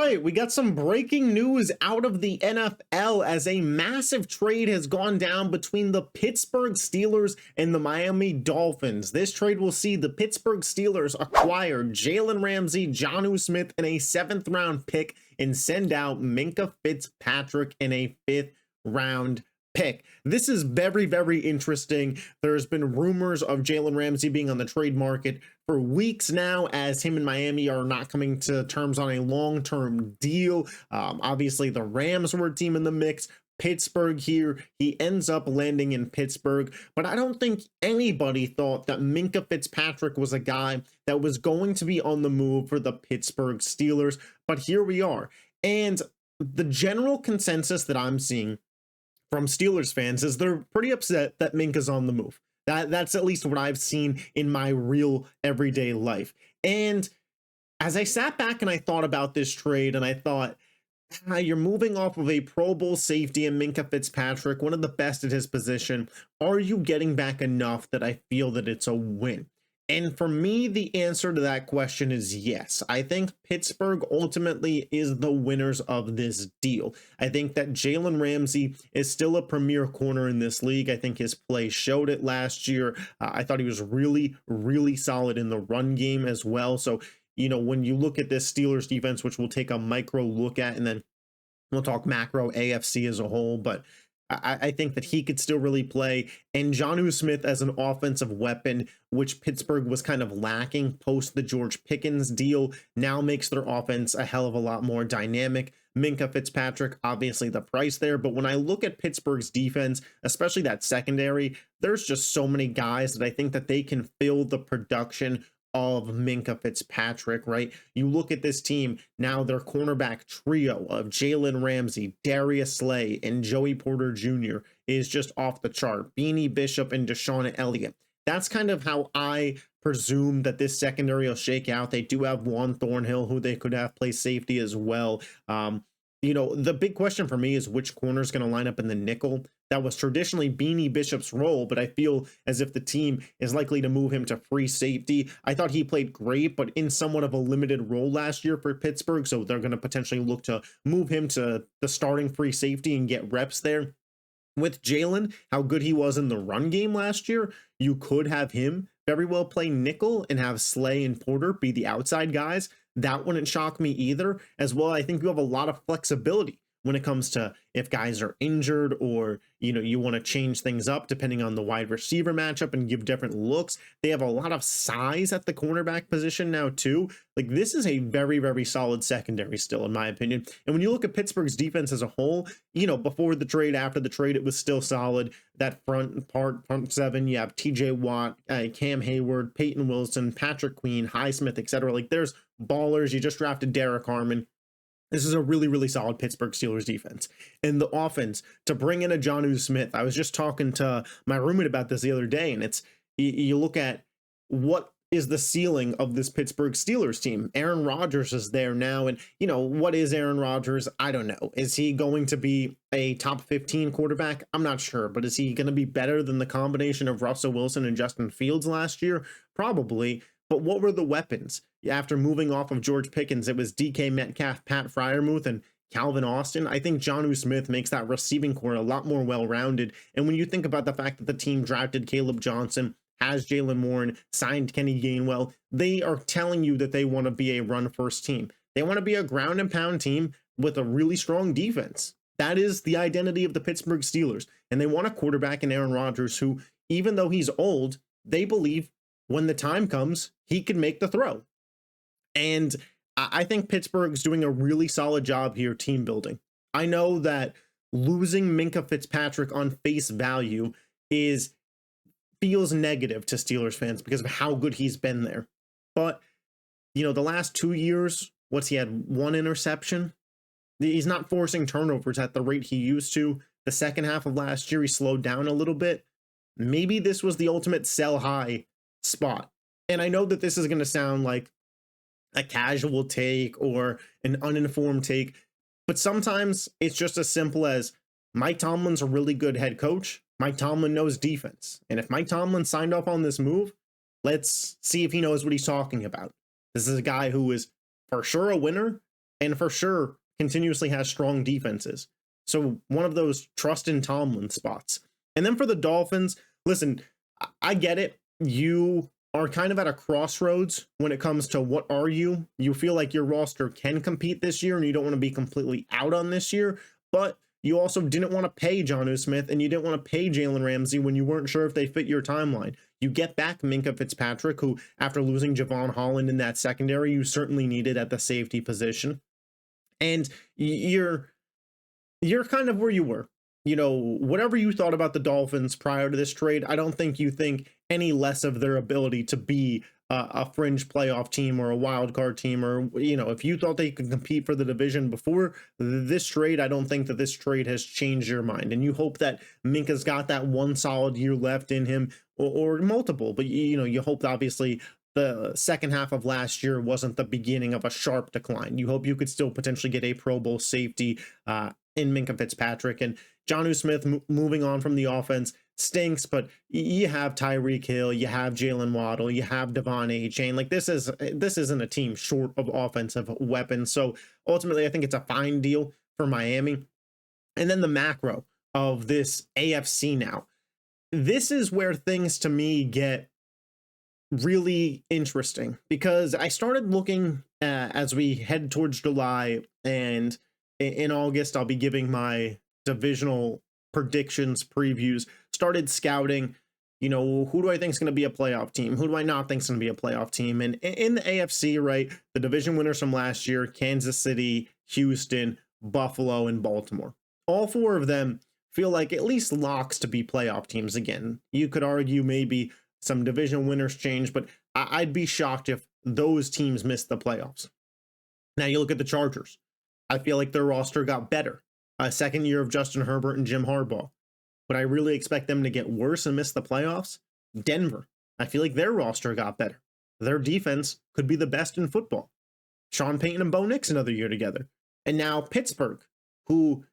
right, we got some breaking news out of the NFL as a massive trade has gone down between the Pittsburgh Steelers and the Miami Dolphins. This trade will see the Pittsburgh Steelers acquire Jalen Ramsey, Jonnu Smith, and a 7th-round pick and send out Minkah Fitzpatrick in a 5th-round pick. This is very, very interesting. There's been rumors of Jalen Ramsey being on the trade market for weeks now, as him and Miami are not coming to terms on a long-term deal. Obviously, the Rams were a team in the mix. Pittsburgh here, he ends up landing in Pittsburgh, but I don't think anybody thought that Minkah Fitzpatrick was a guy that was going to be on the move for the Pittsburgh Steelers, but here we are. And the general consensus that I'm seeing from Steelers fans is they're pretty upset that Minkah's on the move. That's at least what I've seen in my real everyday life. And as I sat back and I thought about this trade, and I thought, you're moving off of a Pro Bowl safety in Minkah Fitzpatrick, one of the best at his position. Are you getting back enough that I feel that it's a win? And for me, the answer to that question is yes. I think Pittsburgh ultimately is the winners of this deal. I think that Jalen Ramsey is still a premier corner in this league. I think his play showed it last year. I thought he was really, really solid in the run game as well. So, you know, when you look at this Steelers defense, which we'll take a micro look at, and then we'll talk macro AFC as a whole, but I think that he could still really play. And Jonnu Smith as an offensive weapon, which Pittsburgh was kind of lacking post the George Pickens deal, now makes their offense a hell of a lot more dynamic. Minkah Fitzpatrick, obviously the price there, but when I look at Pittsburgh's defense, especially that secondary, there's just so many guys that I think that they can fill the production of Minkah Fitzpatrick, right? You look at this team now, their cornerback trio of Jalen Ramsey, Darius Slay, and Joey Porter Jr. is just off the chart. Beanie Bishop and Deshaun Elliott. That's kind of how I presume that this secondary will shake out. They do have Juan Thornhill, who they could have play safety as well. You know, the big question for me is which corner is going to line up in the nickel. That was traditionally Beanie Bishop's role, but I feel as if the team is likely to move him to free safety. I thought he played great, but in somewhat of a limited role last year for Pittsburgh, so they're going to potentially look to move him to the starting free safety and get reps there. With Jalen, how good he was in the run game last year, you could have him very well play nickel and have Slay and Porter be the outside guys. That wouldn't shock me either. As well, I think you have a lot of flexibility when it comes to if guys are injured, or, you know, you want to change things up depending on the wide receiver matchup and give different looks. They have a lot of size at the cornerback position now too. Like, this is a very, very solid secondary still, in my opinion. And when you look at Pittsburgh's defense as a whole, you know, before the trade, after the trade, it was still solid. That front seven, you have TJ Watt, Cam Hayward, Peyton Wilson, Patrick Queen, Highsmith, etc. Like, there's ballers. You just drafted Derek Harmon. This is a really, really solid Pittsburgh Steelers defense. And the offense, to bring in a Jonnu Smith, I was just talking to my roommate about this the other day, and it's, you look at what is the ceiling of this Pittsburgh Steelers team. Aaron Rodgers is there now, and, you know, what is Aaron Rodgers? I don't know. Is he going to be a top 15 quarterback? I'm not sure, but is he going to be better than the combination of Russell Wilson and Justin Fields last year? Probably. But what were the weapons? After moving off of George Pickens, it was DK Metcalf, Pat Freiermuth, and Calvin Austin. I think Jonnu Smith makes that receiving core a lot more well-rounded. And when you think about the fact that the team drafted Caleb Johnson, has Jalen Warren, signed Kenny Gainwell, they are telling you that they want to be a run-first team. They want to be a ground-and-pound team with a really strong defense. That is the identity of the Pittsburgh Steelers. And they want a quarterback in Aaron Rodgers who, even though he's old, they believe when the time comes, he can make the throw. And I think Pittsburgh's doing a really solid job here team building. I know that losing Minkah Fitzpatrick on face value feels negative to Steelers fans because of how good he's been there. But, you know, the last 2 years, he had 1 interception. He's not forcing turnovers at the rate he used to. The second half of last year, he slowed down a little bit. Maybe this was the ultimate sell high spot. And I know that this is going to sound like a casual take or an uninformed take, but sometimes it's just as simple as Mike Tomlin's a really good head coach. Mike Tomlin knows defense. And if Mike Tomlin signed off on this move, let's see if he knows what he's talking about. This is a guy who is for sure a winner, and for sure continuously has strong defenses. So one of those trust in Tomlin spots. And then for the Dolphins, listen, I get it. You are kind of at a crossroads when it comes to what are you. You feel like your roster can compete this year and you don't want to be completely out on this year, but you also didn't want to pay Jonnu Smith and you didn't want to pay Jalen Ramsey when you weren't sure if they fit your timeline. You get back Minkah Fitzpatrick, who after losing Javon Holland in that secondary, you certainly needed at the safety position. And you're kind of where you were. You know, whatever you thought about the Dolphins prior to this trade, I don't think you think any less of their ability to be a fringe playoff team or a wild card team, or, you know, if you thought they could compete for the division before this trade, I don't think that this trade has changed your mind. And you hope that Minkah's got that one solid year left in him, or multiple, but you know, you hope obviously the second half of last year wasn't the beginning of a sharp decline. You hope you could still potentially get a Pro Bowl safety in Minkah Fitzpatrick. And Jonnu Smith moving on from the offense stinks, but you have Tyreek Hill, you have Jalen Waddle, you have Devon A-Chain. Like this isn't a team short of offensive weapons. So ultimately, I think it's a fine deal for Miami. And then the macro of this AFC now. This is where things to me get really interesting, because I started looking as we head towards July, and in August, I'll be giving my divisional predictions, previews, started scouting, you know, who do I think is going to be a playoff team? Who do I not think is going to be a playoff team? And in the AFC, right, the division winners from last year, Kansas City, Houston, Buffalo, and Baltimore. All four of them feel like at least locks to be playoff teams again. You could argue maybe some division winners change, but I'd be shocked if those teams missed the playoffs. Now you look at the Chargers. I feel like their roster got better. A second year of Justin Herbert and Jim Harbaugh. But I really expect them to get worse and miss the playoffs. Denver. I feel like their roster got better. Their defense could be the best in football. Sean Payton and Bo Nix another year together. And now Pittsburgh, who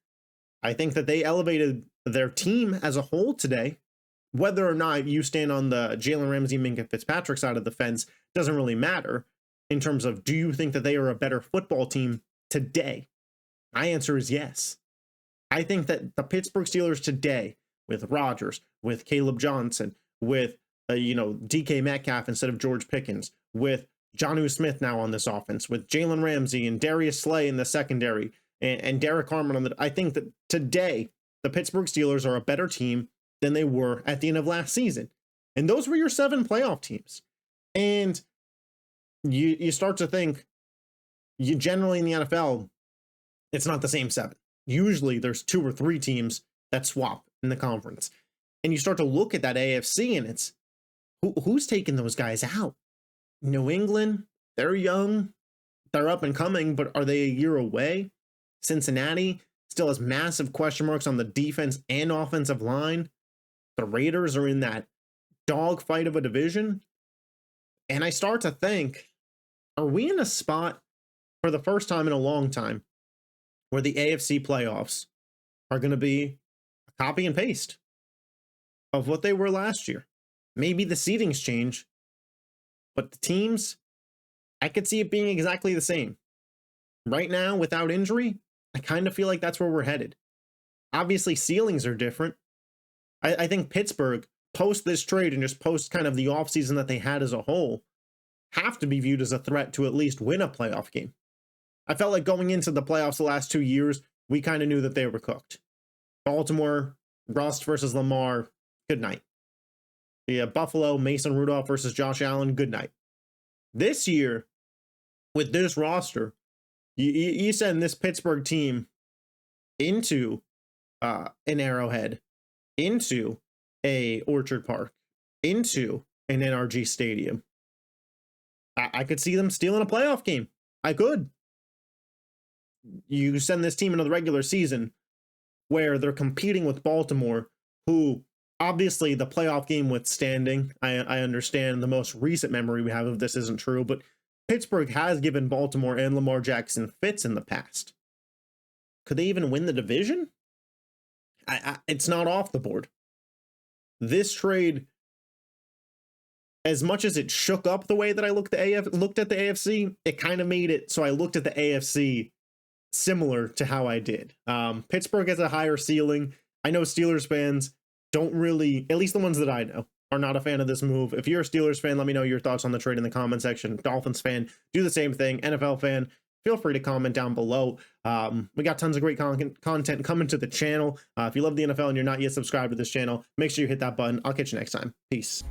I think that they elevated their team as a whole today. Whether or not you stand on the Jalen Ramsey, Minkah Fitzpatrick side of the fence doesn't really matter in terms of, do you think that they are a better football team today? My answer is yes. I think that the Pittsburgh Steelers today, with Rodgers, with Caleb Johnson, with DK Metcalf instead of George Pickens, with Jonnu Smith now on this offense, with Jalen Ramsey and Darius Slay in the secondary, and Derek Harmon on the, I think that today the Pittsburgh Steelers are a better team than they were at the end of last season. And those were your 7 playoff teams. And you start to think, you generally in the NFL, it's not the same 7. Usually there's 2 or 3 teams that swap in the conference. And you start to look at that AFC, and it's who's taking those guys out? New England, they're young, they're up and coming, but are they a year away? Cincinnati still has massive question marks on the defense and offensive line. The Raiders are in that dogfight of a division. And I start to think, are we in a spot for the first time in a long time where the AFC playoffs are going to be a copy and paste of what they were last year? Maybe the seedings change, but the teams, I could see it being exactly the same. Right now, without injury, I kind of feel like that's where we're headed. Obviously, ceilings are different. I think Pittsburgh, post this trade and just post kind of the offseason that they had as a whole, have to be viewed as a threat to at least win a playoff game. I felt like going into the playoffs the last 2 years, we kind of knew that they were cooked. Baltimore, Rust versus Lamar, good night. Yeah, Buffalo, Mason Rudolph versus Josh Allen, good night. This year, with this roster, you send this Pittsburgh team into an Arrowhead, into a Orchard Park, into an NRG Stadium. I could see them stealing a playoff game. I could. You send this team into the regular season where they're competing with Baltimore, who obviously the playoff game withstanding, I understand the most recent memory we have of this isn't true, but Pittsburgh has given Baltimore and Lamar Jackson fits in the past. Could they even win the division? It's not off the board. This trade, as much as it shook up the way that I looked at the AFC, it kind of made it so I looked at the AFC similar to how I did. Pittsburgh has a higher ceiling. I know Steelers fans don't really, at least the ones that I know, are not a fan of this move. If you're a Steelers fan, let me know your thoughts on the trade in the comment section. Dolphins fan, do the same thing. NFL fan, feel free to comment down below. We got tons of great content coming to the channel. If you love the NFL and you're not yet subscribed to this channel, make sure you hit that button. I'll catch you next time. Peace.